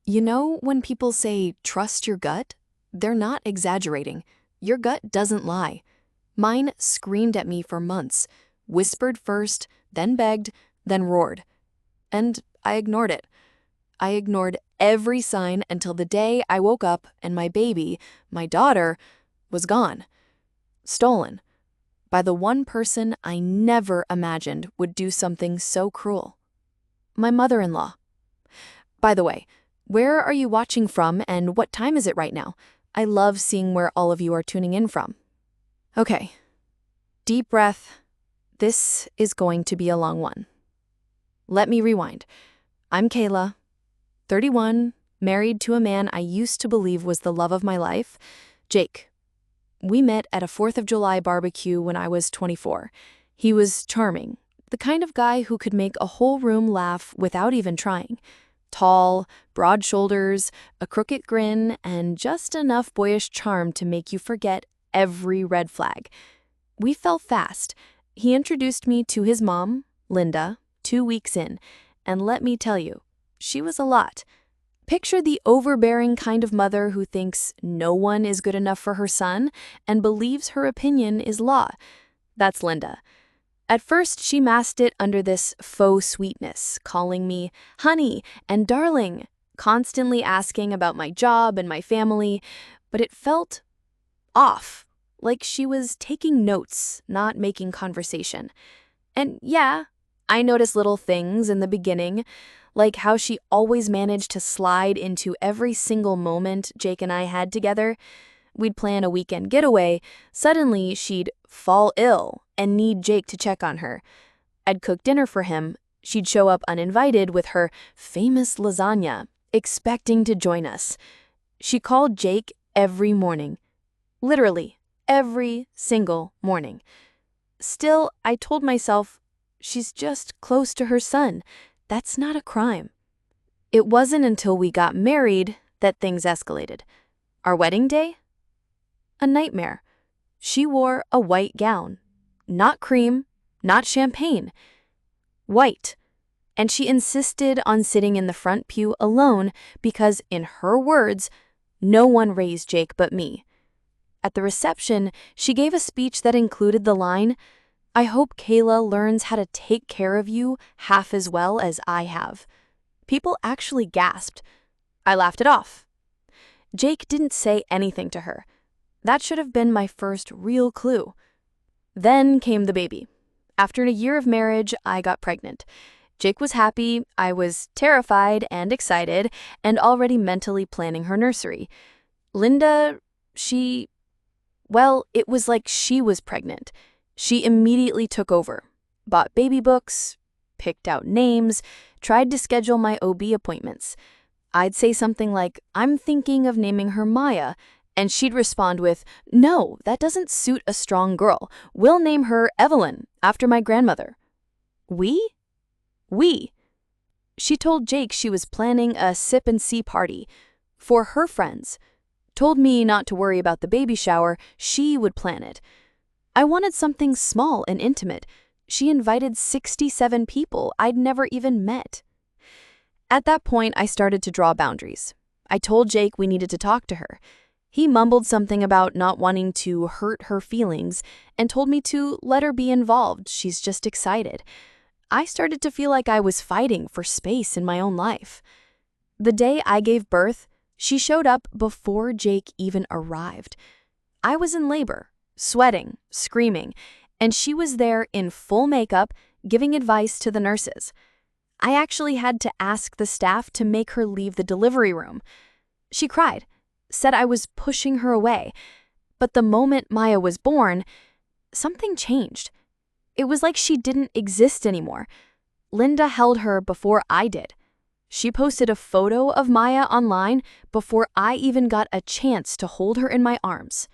You know, when people say, trust your gut, they're not exaggerating. Your gut doesn't lie. Mine screamed at me for months, whispered first, then begged, then roared. And I ignored it. I ignored every sign until the day I woke up and my baby, my daughter, was gone. Stolen. By the one person I never imagined would do something so cruel. My mother-in-law. By the way, where are you watching from and what time is it right now? I love seeing where all of you are tuning in from. Okay, deep breath. This is going to be a long one. Let me rewind. I'm Kayla, 31, married to a man I used to believe was the love of my life, Jake. We met at a 4th of July barbecue when I was 24. He was charming, the kind of guy who could make a whole room laugh without even trying. Tall, broad shoulders, a crooked grin, and just enough boyish charm to make you forget every red flag. We fell fast. He introduced me to his mom, Linda, 2 weeks in, and let me tell you, she was a lot. Picture the overbearing kind of mother who thinks no one is good enough for her son and believes her opinion is law. That's Linda. At first, she masked it under this faux sweetness, calling me honey and darling, constantly asking about my job and my family, but it felt off, like she was taking notes, not making conversation. And yeah, I noticed little things in the beginning, like how she always managed to slide into every single moment Jake and I had together. We'd plan a weekend getaway. Suddenly, she'd fall ill and need Jake to check on her. I'd cook dinner for him. She'd show up uninvited with her famous lasagna, expecting to join us. She called Jake every morning. Literally, every single morning. Still, I told myself, she's just close to her son. That's not a crime. It wasn't until we got married that things escalated. Our wedding day? A nightmare. She wore a white gown. Not cream, not champagne. White. And she insisted on sitting in the front pew alone because, in her words, no one raised Jake but me. At the reception, she gave a speech that included the line, "I hope Kayla learns how to take care of you half as well as I have." People actually gasped. I laughed it off. Jake didn't say anything to her. That should have been my first real clue. Then came the baby. After a year of marriage, I got pregnant. Jake was happy, I was terrified and excited, and already mentally planning her nursery. Linda, it was like she was pregnant. She immediately took over, bought baby books, picked out names, tried to schedule my OB appointments. I'd say something like, "I'm thinking of naming her Maya," and she'd respond with, "No, that doesn't suit a strong girl. We'll name her Evelyn, after my grandmother." We? She told Jake she was planning a sip and see party for her friends. Told me not to worry about the baby shower, she would plan it. I wanted something small and intimate. She invited 67 people I'd never even met. At that point, I started to draw boundaries. I told Jake we needed to talk to her. He mumbled something about not wanting to hurt her feelings and told me to let her be involved. She's just excited. I started to feel like I was fighting for space in my own life. The day I gave birth, she showed up before Jake even arrived. I was in labor, sweating, screaming, and she was there in full makeup, giving advice to the nurses. I actually had to ask the staff to make her leave the delivery room. She cried, said I was pushing her away. But the moment Maya was born, something changed. It was like she didn't exist anymore. Linda held her before I did. She posted a photo of Maya online before I even got a chance to hold her in my arms.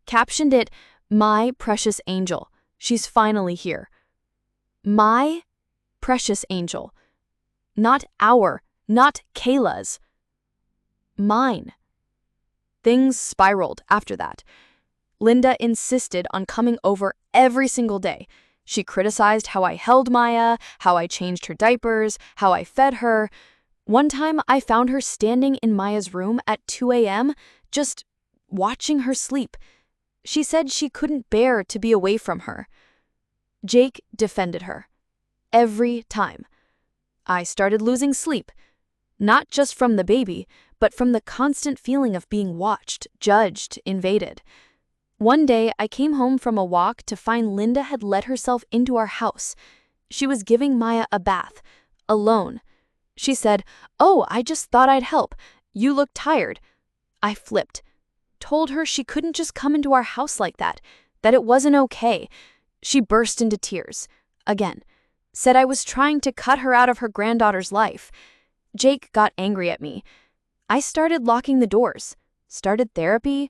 Captioned it, "My precious angel. She's finally here." My precious angel. Not our, not Kayla's. Mine. Things spiraled after that. Linda insisted on coming over every single day. She criticized how I held Maya, how I changed her diapers, how I fed her. One time, I found her standing in Maya's room at 2 a.m., just watching her sleep. She said she couldn't bear to be away from her. Jake defended her. Every time. I started losing sleep. Not just from the baby, but from the constant feeling of being watched, judged, invaded. One day, I came home from a walk to find Linda had let herself into our house. She was giving Maya a bath, alone. She said, "Oh, I just thought I'd help. You look tired." I flipped. Told her she couldn't just come into our house like that it wasn't okay. She burst into tears. Again. Said I was trying to cut her out of her granddaughter's life. Jake got angry at me. I started locking the doors. Started therapy.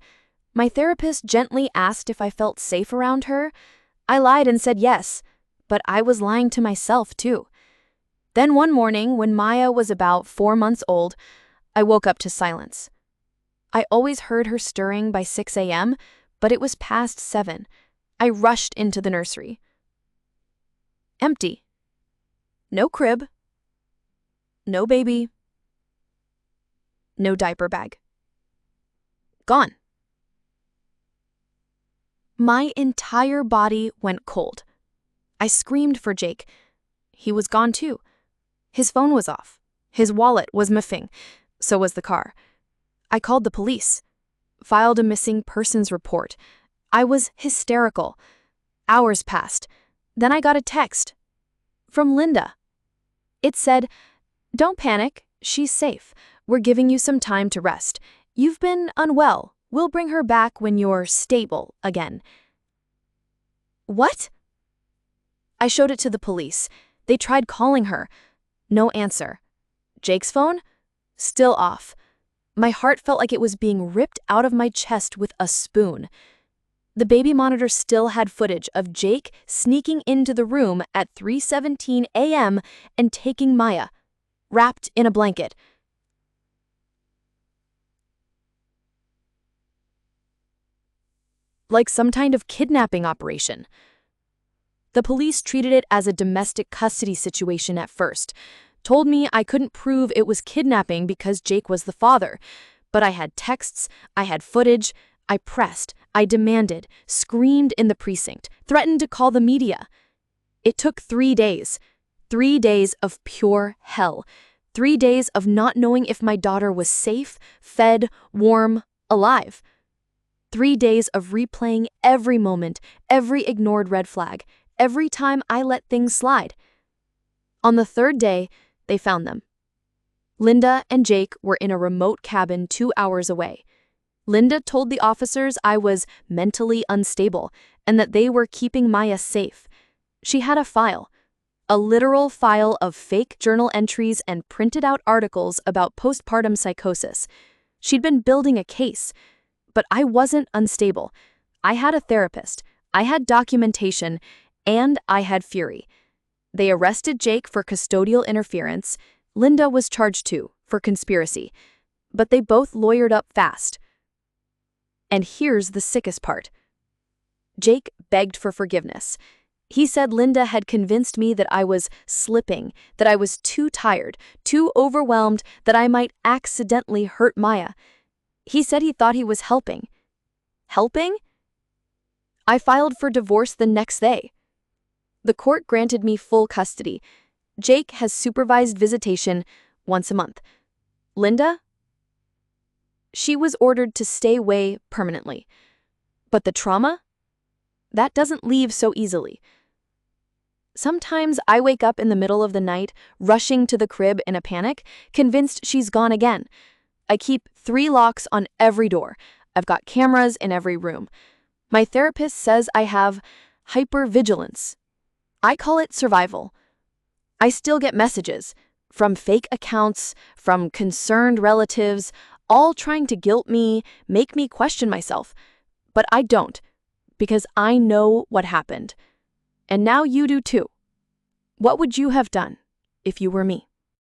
My therapist gently asked if I felt safe around her. I lied and said yes, but I was lying to myself too. Then one morning, when Maya was about 4 months old, I woke up to silence. I always heard her stirring by 6 a.m., but it was past 7. I rushed into the nursery. Empty. No crib. No baby. No diaper bag. Gone. My entire body went cold. I screamed for Jake. He was gone too. His phone was off. His wallet was missing. So was the car. I called the police. Filed a missing persons report. I was hysterical. Hours passed. Then I got a text. From Linda. It said, "Don't panic. She's safe. We're giving you some time to rest. You've been unwell. We'll bring her back when you're stable again." What? I showed it to the police. They tried calling her. No answer. Jake's phone? Still off. My heart felt like it was being ripped out of my chest with a spoon. The baby monitor still had footage of Jake sneaking into the room at 3:17 a.m. and taking Maya, wrapped in a blanket. Like some kind of kidnapping operation. The police treated it as a domestic custody situation at first. Told me I couldn't prove it was kidnapping because Jake was the father. But I had texts, I had footage. I pressed, I demanded, screamed in the precinct, threatened to call the media. It took 3 days. 3 days of pure hell. 3 days of not knowing if my daughter was safe, fed, warm, alive. 3 days of replaying every moment, every ignored red flag, every time I let things slide. On the 3rd day, they found them. Linda and Jake were in a remote cabin 2 hours away. Linda told the officers I was mentally unstable and that they were keeping Maya safe. She had a file, a literal file of fake journal entries and printed out articles about postpartum psychosis. She'd been building a case, but I wasn't unstable. I had a therapist, I had documentation, and I had fury. They arrested Jake for custodial interference. Linda was charged too, for conspiracy. But they both lawyered up fast. And here's the sickest part. Jake begged for forgiveness. He said Linda had convinced me that I was slipping, that I was too tired, too overwhelmed, that I might accidentally hurt Maya. He said he thought he was helping. Helping? I filed for divorce the next day. The court granted me full custody. Jake has supervised visitation once a month. Linda? She was ordered to stay away permanently. But the trauma? That doesn't leave so easily. Sometimes I wake up in the middle of the night, rushing to the crib in a panic, convinced she's gone again. I keep 3 locks on every door. I've got cameras in every room. My therapist says I have hypervigilance. I call it survival. I still get messages from fake accounts, from concerned relatives, all trying to guilt me, make me question myself. But I don't, because I know what happened. And now you do too. What would you have done if you were me?